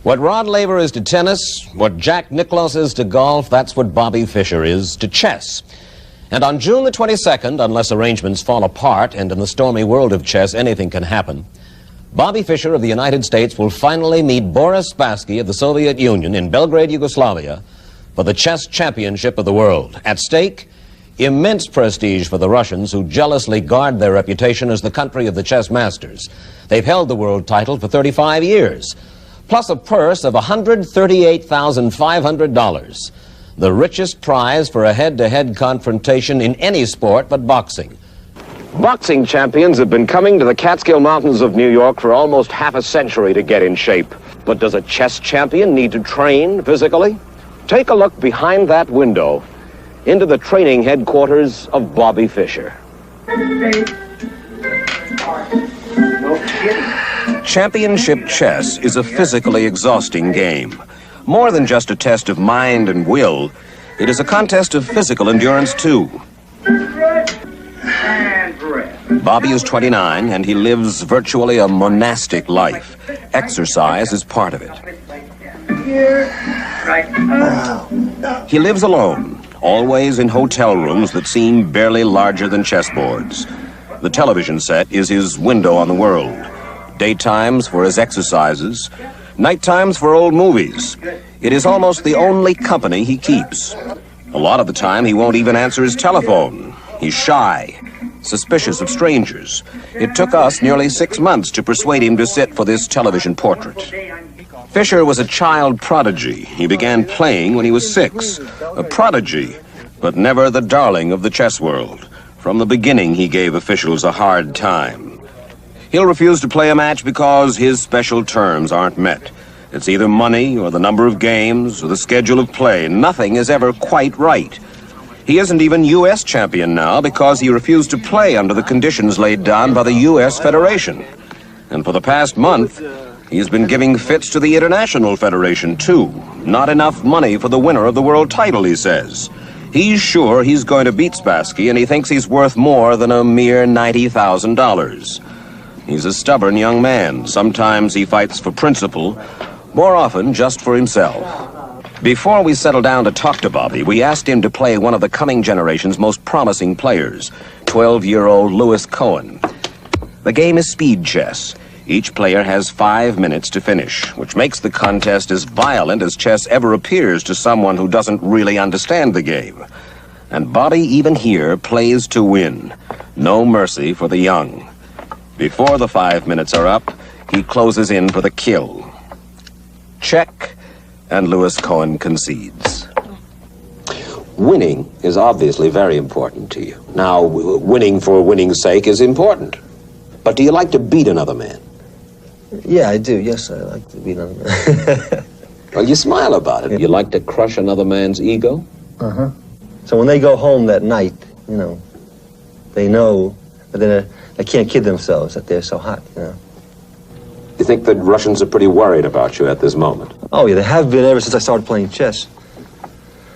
What Rod Laver is to tennis, what Jack Nicklaus is to golf, that's what Bobby Fischer is to chess. And on June the 22nd, unless arrangements fall apart, and in the stormy world of chess anything can happen, Bobby Fischer of the United States will finally meet Boris Spassky of the Soviet Union in Belgrade, Yugoslavia, for the chess championship of the world. At stake, immense prestige for the Russians, who jealously guard their reputation as the country of the chess masters. They've held the world title for 35 years, plus a purse of $138,500, the richest prize for a head-to-head confrontation in any sport but boxing. Boxing champions have been coming to the Catskill Mountains of New York for almost half a century to get in shape. But does a chess champion need to train physically? Take a look behind that window into the training headquarters of Bobby Fischer. Championship chess is a physically exhausting game. More than just a test of mind and will, it is a contest of physical endurance too. Bobby is 29 and he lives virtually a monastic life. Exercise is part of it. He lives alone, always in hotel rooms that seem barely larger than chessboards. The television set is his window on the world. Daytimes for his exercises, nighttimes for old movies. It is almost the only company he keeps. A lot of the time he won't even answer his telephone. He's shy, suspicious of strangers. It took us nearly 6 months to persuade him to sit for this television portrait. Fischer was a child prodigy. He began playing when he was 6. A prodigy, but never the darling of the chess world. From the beginning, he gave officials a hard time. He'll refuse to play a match because his special terms aren't met. It's either money or the number of games or the schedule of play. Nothing is ever quite right. He isn't even U.S. champion now because he refused to play under the conditions laid down by the U.S. Federation. And for the past month, he's been giving fits to the International Federation, too. Not enough money for the winner of the world title, he says. He's sure he's going to beat Spassky, and he thinks he's worth more than a mere $90,000. He's a stubborn young man. Sometimes he fights for principle, more often just for himself. Before we settled down to talk to Bobby, we asked him to play one of the coming generation's most promising players, 12-year-old Lewis Cohen. The game is speed chess. Each player has 5 minutes to finish, which makes the contest as violent as chess ever appears to someone who doesn't really understand the game. And Bobby, even here, plays to win. No mercy for the young. Before the 5 minutes are up, he closes in for the kill. Check, and Lewis Cohen concedes. Winning is obviously very important to you. Now, winning for winning's sake is important. But do you like to beat another man? Yeah, I do. Yes, I like to beat another man. Well, you smile about it. You like to crush another man's ego? Uh-huh. So when they go home that night, you know, they know that they can't kid themselves that they're so hot, you know. You think the Russians are pretty worried about you at this moment? Oh, yeah, they have been ever since I started playing chess.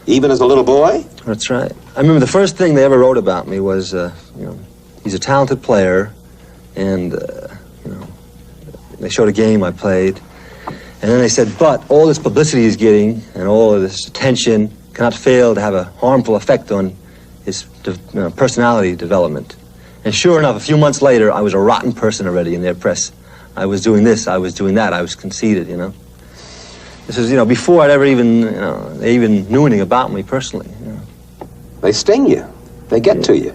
Even as a little boy? That's right. I remember the first thing they ever wrote about me was, you know, he's a talented player, and, you know, they showed a game I played, and then they said, but all this publicity he's getting and all of this attention cannot fail to have a harmful effect on his personality development. And sure enough, a few months later, I was a rotten person already in their press. I was doing this, I was doing that, I was conceited, you know. This is, you know, before I'd ever even, you know, they even knew anything about me personally, you know. They sting you. They get to you.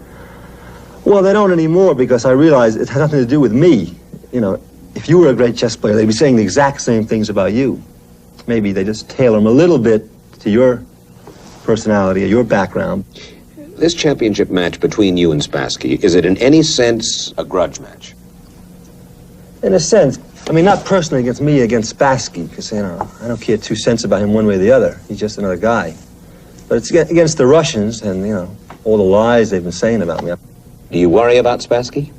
Well, they don't anymore because I realize it has nothing to do with me. You know, if you were a great chess player, they'd be saying the exact same things about you. Maybe they just tailor them a little bit to your personality or your background. This championship match between you and Spassky, is it in any sense a grudge match? In a sense. I mean, not personally against me, against Spassky, because, you know, I don't care 2 cents about him one way or the other. He's just another guy. But it's against the Russians and, you know, all the lies they've been saying about me. Do you worry about Spassky?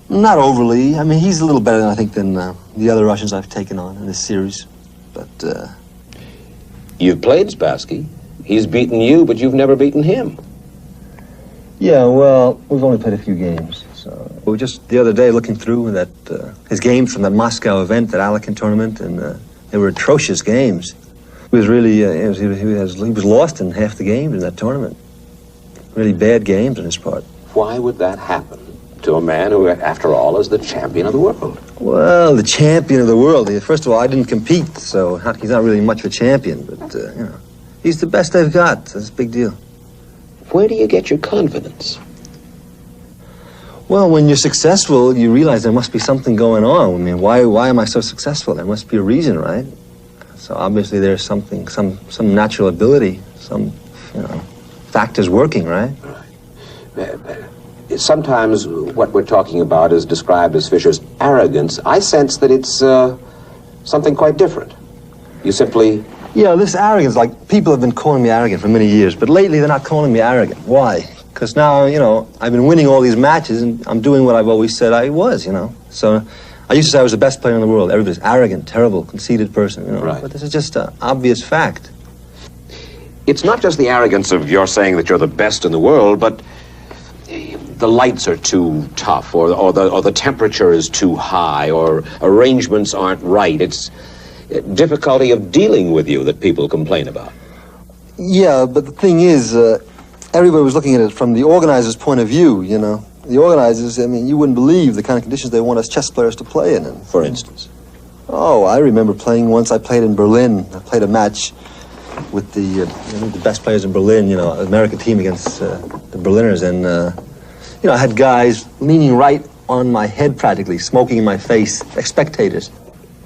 Not overly. I mean, he's a little better, I think, than the other Russians I've taken on in this series. But, You've played Spassky. He's beaten you, but you've never beaten him. Yeah, well, we've only played a few games. So we were just the other day looking through that his games from that Moscow event, that Alekhine tournament, and They were atrocious games. He was really, he was lost in half the games in that tournament. Really bad games on his part. Why would that happen to a man who, after all, is the champion of the world? Well, the champion of the world. First of all, I didn't compete, so he's not really much of a champion, but, you know, he's the best they've got. That's a big deal. Where do you get your confidence? Well, when you're successful, you realize there must be something going on. I mean, why am I so successful? There must be a reason, right? So obviously there's something, some natural ability, some, you know, factors working, right? Sometimes what we're talking about is described as Fischer's arrogance. I sense that it's something quite different. You simply... Yeah, this arrogance, like, people have been calling me arrogant for many years, but lately they're not calling me arrogant. Why? Because now, you know, I've been winning all these matches and I'm doing what I've always said I was, you know. So I used to say I was the best player in the world. Everybody's arrogant, terrible, conceited person, you know. Right. But this is just an obvious fact. It's not just the arrogance of your saying that you're the best in the world, but the lights are too tough, or the temperature is too high, or arrangements aren't right. It's difficulty of dealing with you that people complain about. Yeah, but the thing is, everybody was looking at it from the organizer's point of view, you know. The organizers, I mean, you wouldn't believe the kind of conditions they want us chess players to play in. For instance? Oh, I remember playing once. I played in Berlin. I played a match with the best players in Berlin, you know, American team against the Berliners. And, you know, I had guys leaning right on my head practically, smoking in my face, like spectators.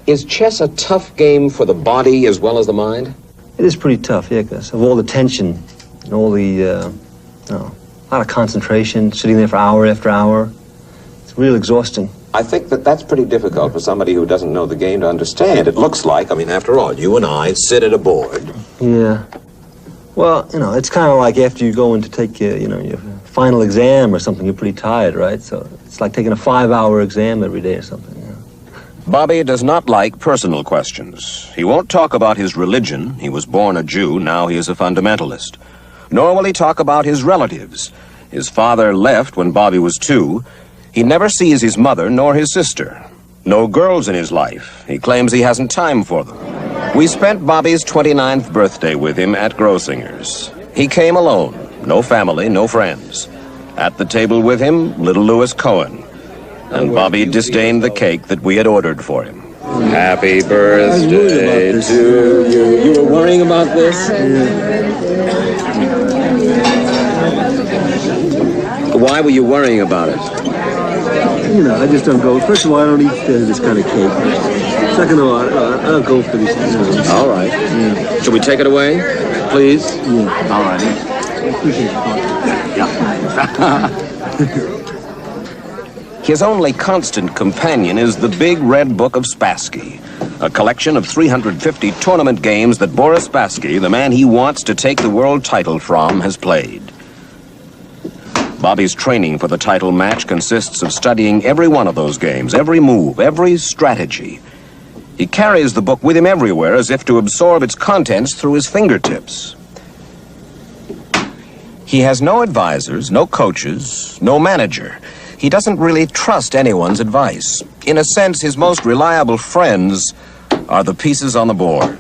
Is chess a tough game for the body as well as the mind? It is pretty tough, yeah, because of all the tension and all the, you know, a lot of concentration, sitting there for hour after hour. It's real exhausting. I think that that's pretty difficult for somebody who doesn't know the game to understand. It looks like, I mean, after all, you and I sit at a board. Yeah. Well, you know, it's kind of like after you go in to take your, you know, your final exam or something, you're pretty tired, right? So it's like taking a 5-hour exam every day or something, you know. Bobby does not like personal questions. He won't talk about his religion. He was born a Jew, now he is a fundamentalist. Nor will he talk about his relatives. His father left when Bobby was 2. He never sees his mother nor his sister. No girls in his life. He claims he hasn't time for them. We spent Bobby's 29th birthday with him at Grossinger's. He came alone. No family, no friends. At the table with him, little Louis Cohen. And Bobby disdained the cake that we had ordered for him. Happy birthday to you. You were worrying about this? Why were you worrying about it? You know, I just don't go. First of all, I don't eat this kind of cake. Second of all, I don't go for these things. All right. Yeah. Should we take it away, please? Yeah. All right. His only constant companion is the big red book of Spassky, a collection of 350 tournament games that Boris Spassky, the man he wants to take the world title from, has played. Bobby's training for the title match consists of studying every one of those games, every move, every strategy. He carries the book with him everywhere as if to absorb its contents through his fingertips. He has no advisors, no coaches, no manager. He doesn't really trust anyone's advice. In a sense, his most reliable friends are the pieces on the board.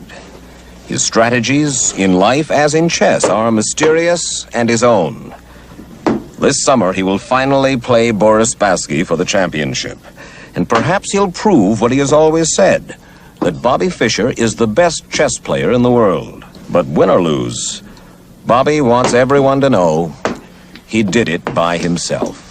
His strategies, in life as in chess, are mysterious and his own. This summer, he will finally play Boris Spassky for the championship. And perhaps he'll prove what he has always said, that Bobby Fischer is the best chess player in the world. But win or lose, Bobby wants everyone to know he did it by himself.